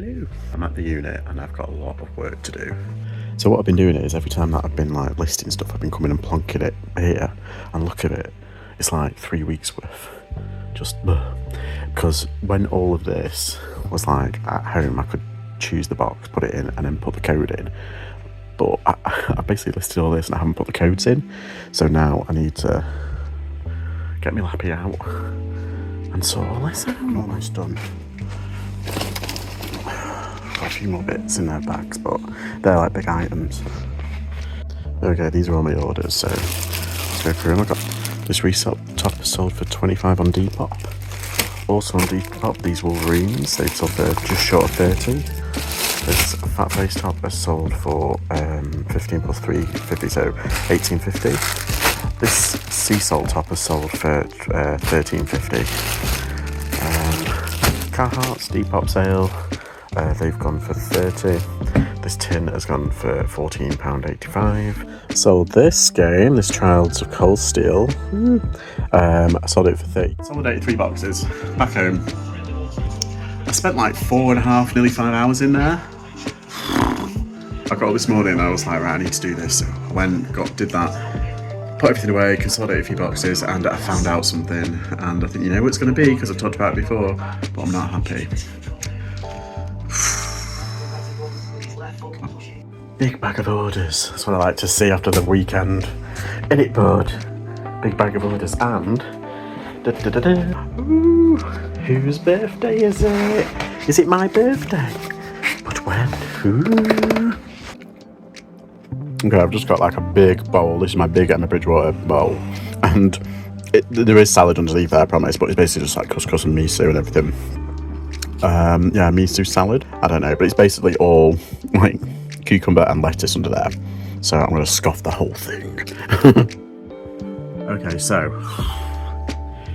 Hello. I'm at the unit and I've got a lot of work to do. So what I've been doing is every time that I've been like listing stuff, I've been coming and plonking it here and look at it. It's like 3 weeks worth. Just because when all of this was like at home, I could choose the box, put it in, and then put the code in. But I basically listed all this and I haven't put the codes in. So now I need to get my lappy out and sort all this out. I'm almost done. Got a few more bits in their bags, but they're like big items. Okay, these are all my orders, so let's go through them. I got this resale top sold for 25 on Depop. Also on Depop, these Wolverines, they sold for just short of 30. This fat face top is sold for 15 plus 3, 50, so 18.50. This sea salt top is sold for 13.50. Carhartt's Depop sale, they've gone for 30. This tin has gone for £14.85. Sold this game, this Trials of Cold Steel. I sold it for 30. Consolidated 3 boxes. Back home. I spent like 4.5, nearly 5 hours in there. I got up this morning and I was like, right, I need to do this. So I went, did that, put everything away, consolidated a few boxes, and I found out something. And I think you know what it's going to be because I've talked about it before, but I'm not happy. Big bag of orders. That's what I like to see after the weekend. In it, bud. Big bag of orders and... Ooh, whose birthday is it? Is it my birthday? But when? Ooh. Okay, I've just got like a big bowl. This is my big Emma Bridgewater bowl. And there is salad underneath there, I promise, but it's basically just like couscous and miso and everything. Yeah, miso salad. I don't know, but it's basically all like cucumber and lettuce under there. So I'm going to scoff the whole thing. Okay, so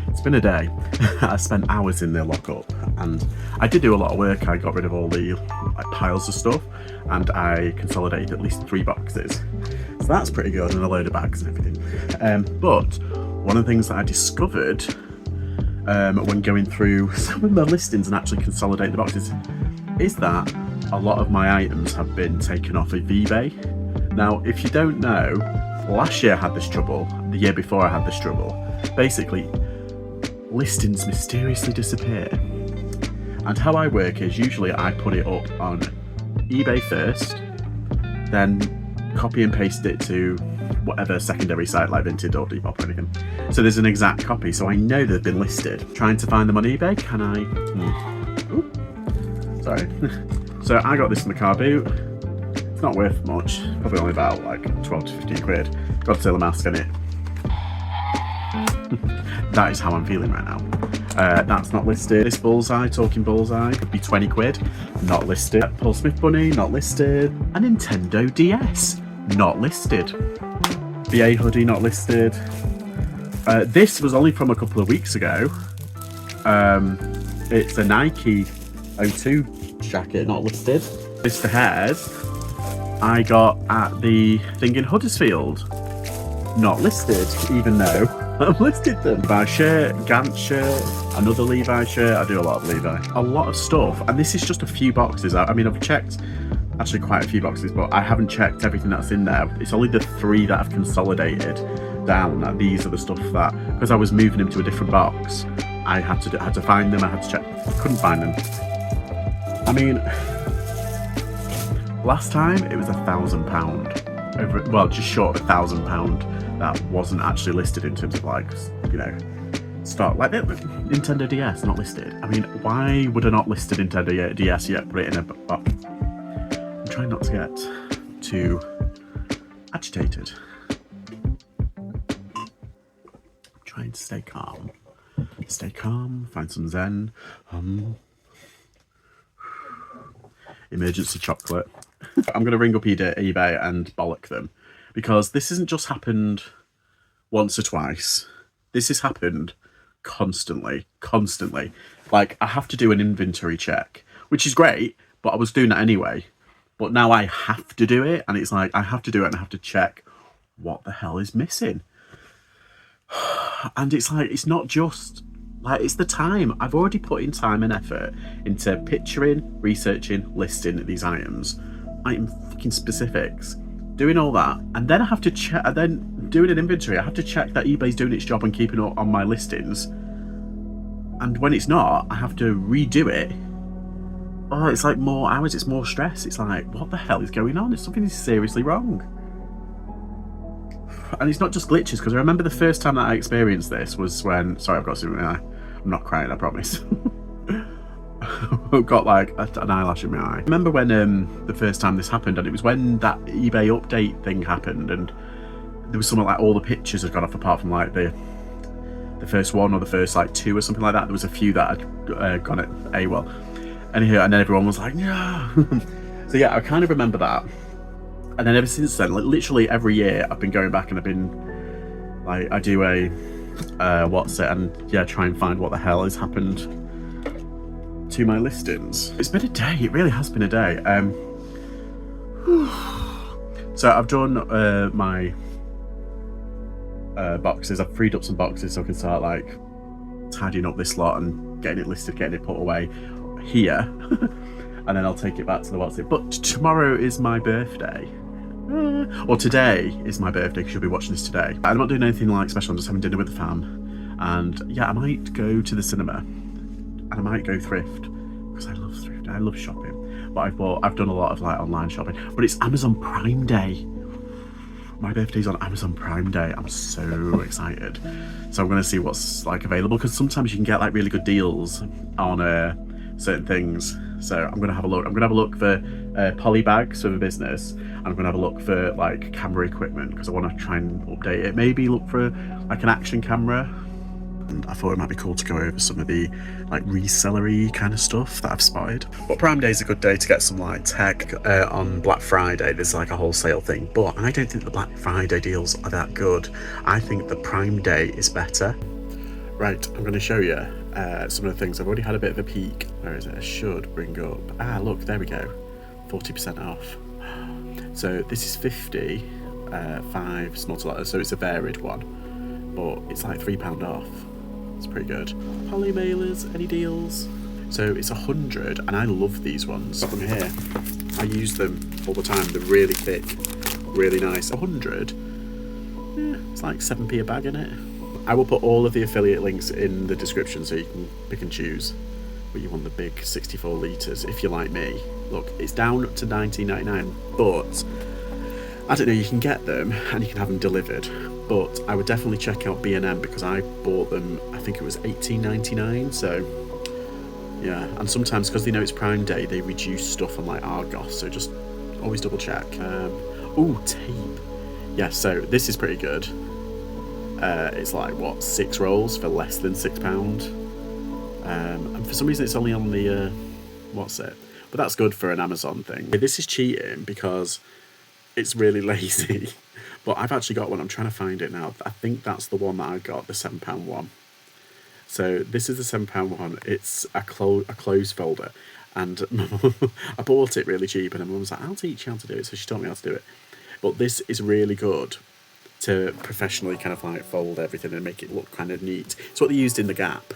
it's been a day. I spent hours in the lockup and I did do a lot of work. I got rid of all the like piles of stuff and I consolidated at least 3 boxes. So that's pretty good, and a load of bags and everything. But one of the things that I discovered when going through some of the listings and actually consolidating the boxes is that a lot of my items have been taken off of eBay. Now, if you don't know, last year I had this trouble, the year before I had this trouble. Basically, listings mysteriously disappear. And how I work is usually I put it up on eBay first, then copy and paste it to whatever secondary site like Vinted or Depop or anything. So there's an exact copy, so I know they've been listed. Trying to find them on eBay, can I? Ooh. Sorry. So I got this in the car boot. It's not worth much, probably only about like 12 to 15 quid. Got to sell a mask in it. That is how I'm feeling right now. That's not listed. This bullseye, talking bullseye, could be 20 quid. Not listed. Paul Smith bunny, not listed. A Nintendo DS, not listed. BA hoodie, not listed. This was only from a couple of weeks ago. It's a Nike O2 jacket, not listed. This for hairs, I got at the thing in Huddersfield, not listed, even though I've listed them. Levi shirt, Gant shirt, another Levi shirt. I do a lot of Levi. A lot of stuff, and this is just a few boxes. I mean, I've checked actually quite a few boxes, but I haven't checked everything that's in there. It's only the 3 that I've consolidated down. These are the stuff that, because I was moving them to a different box, I had to find them. I had to check. Couldn't find them. I mean, last time it was £1,000 over, well, just short of £1,000 that wasn't actually listed in terms of like, you know, stock. Like Nintendo DS not listed. I mean, why would I not list a Nintendo DS yet? Put it in a box. I'm trying not to get too agitated. I'm trying to stay calm. Stay calm. Find some zen. Emergency chocolate. I'm going to ring up eBay and bollock them, because this hasn't just happened once or twice. This has happened constantly. Like, I have to do an inventory check, which is great, but I was doing that anyway. But now I have to do it, and it's like, I have to do it and I have to check what the hell is missing. And it's like, it's not just Like, it's the time. I've already put in time and effort into picturing, researching, listing these items, item fucking specifics, doing all that, and then I have to check, and then doing an inventory, I have to check that eBay's doing its job and keeping up on my listings. And when it's not, I have to redo it. Oh, it's like more hours, it's more stress. It's like, what the hell is going on? Something is seriously wrong. And it's not just glitches, because I remember the first time that I experienced this was when, sorry, I've got something in my eye. I'm not crying, I promise. I've got like an eyelash in my eye. I remember when the first time this happened, and it was when that eBay update thing happened, and there was something like all the pictures had gone off apart from like the first one or the first like two or something like that. There was a few that had gone at AWOL. And then everyone was like, no. So yeah, I kind of remember that. And then ever since then, like literally every year, I've been going back and I've been like, I do a what's it, and yeah, try and find what the hell has happened to my listings. It's been a day. It really has been a day. So I've done my boxes. I've freed up some boxes so I can start like tidying up this lot and getting it listed, getting it put away here. And then I'll take it back to the what's it. But tomorrow is my birthday. Or today is my birthday, because you'll be watching this today. I'm not doing anything like special, I'm just having dinner with the fam. And yeah, I might go to the cinema. And I might go thrift, because I love thrift, I love shopping. But I've done a lot of like online shopping. But it's Amazon Prime Day. My birthday's on Amazon Prime Day. I'm so excited. So I'm gonna see what's like available, because sometimes you can get like really good deals on certain things. So I'm gonna have a look. I'm gonna have a look for Polybags for the business, and I'm gonna have a look for like camera equipment, because I want to try and update it. Maybe look for like an action camera. And I thought it might be cool to go over some of the like resellery kind of stuff that I've spotted. But Prime Day is a good day to get some like tech. On Black Friday there's like a wholesale thing, but I don't think the Black Friday deals are that good. I think the Prime Day is better. Right, I'm going to show you some of the things. I've already had a bit of a peek. Where is it? I should bring up. Look, there we go. 40% off. So this is 50, 5 small to letters, so it's a varied one, but it's like £3 off. It's pretty good. Poly mailers, any deals? So it's 100, and I love these ones. Got them here. I use them all the time. They're really thick, really nice. 100. Yeah, it's like 7p a bag in it. I will put all of the affiliate links in the description so you can pick and choose. But you want the big 64 litres if you're like me. Look, it's down to £19.99, but I don't know, you can get them and you can have them delivered. But I would definitely check out B&M, because I bought them, I think it was £18.99. So yeah, and sometimes because they know it's Prime Day, they reduce stuff on like Argos, so just always double check. Oh, tape. Yeah, so this is pretty good. It's like what, 6 rolls for less than £6. And for some reason it's only on the what's it, but that's good for an Amazon thing. This is cheating because it's really lazy. But I've actually got one. I'm trying to find it now. I think that's the one that I got, the £7 one. So this is the £7 one. It's a clothes folder, and I bought it really cheap, and my mum was like, I'll teach you how to do it. So she taught me how to do it. But this is really good to professionally kind of like fold everything and make it look kind of neat. It's what they used in the Gap.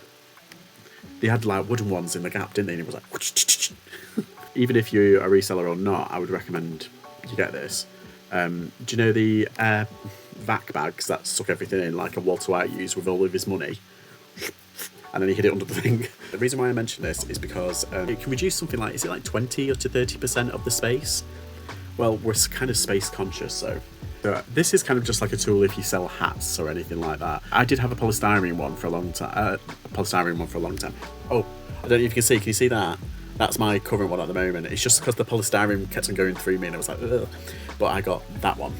They had like wooden ones in the Gap, didn't they? And it was like, even if you're a reseller or not, I would recommend you get this. Do you know the vac bags that suck everything in, like a Walter White used with all of his money? And then he hid it under the thing. The reason why I mention this is because it can reduce something like, is it like 20 or to 30% of the space? Well, we're kind of space conscious, so this is kind of just like a tool if you sell hats or anything like that. I did have a polystyrene one for a long time. Oh, I don't know if you can see. Can you see that? That's my current one at the moment. It's just because the polystyrene kept on going through me and I was like, ugh. But I got that one.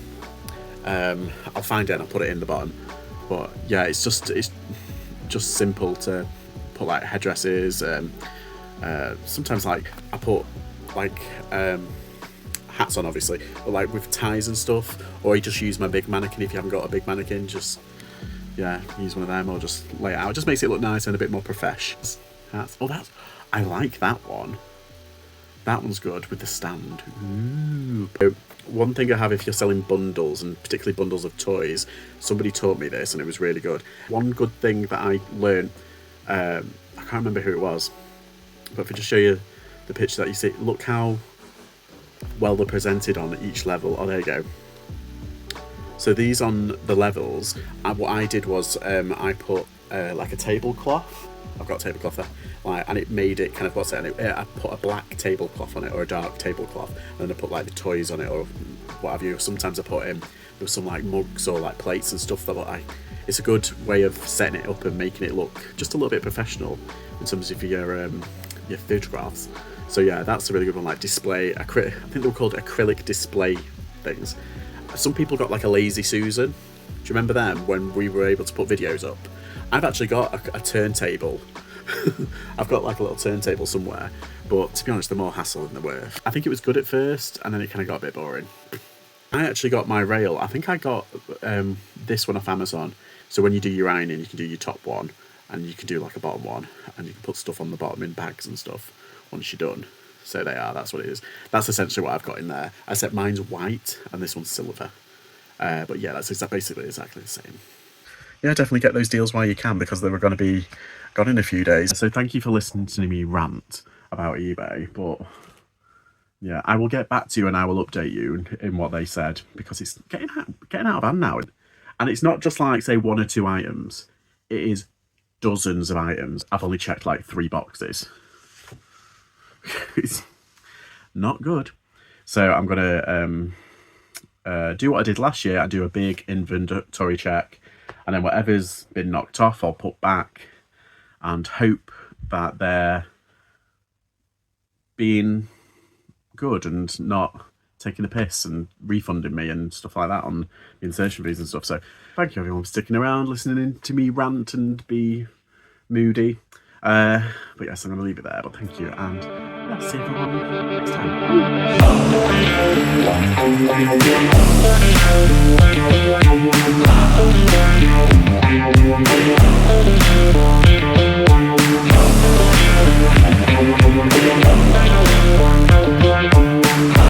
I'll find it and I'll put it in the bottom. But yeah, it's just simple to put like headdresses. Sometimes like I put like hats on, obviously, but like with ties and stuff, or you just use my big mannequin. If you haven't got a big mannequin, just use one of them, or just lay it out. It just makes it look nice and a bit more professional. Hats. Oh, I like that one. That one's good with the stand. Ooh. So, one thing I have if you're selling bundles, and particularly bundles of toys, somebody taught me this and it was really good. One good thing that I learned I can't remember who it was, but if I just show you the picture that you see, look how well they're presented on each level. Oh, there you go. So these on the levels, what I did was I put like a tablecloth. I've got a tablecloth there, like, and it made it kind of, what's it? I put a black tablecloth on it, or a dark tablecloth, and then I put like the toys on it, or what have you. Sometimes I put there was some like mugs or like plates and stuff that it's a good way of setting it up and making it look just a little bit professional in terms of your photographs. So yeah, that's a really good one. Like display, I think they were called acrylic display things. Some people got like a Lazy Susan. Do you remember them when we were able to put videos up? I've actually got a turntable. I've got like a little turntable somewhere, but to be honest, they're more hassle than they're worth. I think it was good at first, and then it kind of got a bit boring. I actually got my rail. I think I got this one off Amazon. So when you do your ironing, you can do your top one, and you can do like a bottom one, and you can put stuff on the bottom in bags and stuff once you're done. So that's what it is. That's essentially what I've got in there. Except mine's white and this one's silver. But yeah, that's basically exactly the same. Yeah, definitely get those deals while you can, because they were going to be gone in a few days. So thank you for listening to me rant about eBay. But yeah, I will get back to you and I will update you in what they said, because it's getting out of hand now. And it's not just like, say, 1 or 2 items. It is dozens of items. I've only checked like 3 boxes. It's not good. So I'm going to do what I did last year. I do a big inventory check, and then whatever's been knocked off, I'll put back and hope that they're being good and not taking a piss and refunding me and stuff like that on the insertion fees and stuff. So thank you everyone for sticking around, listening to me rant and be moody. But yes, I'm going to leave it there, but thank you, and yeah, see everyone next time.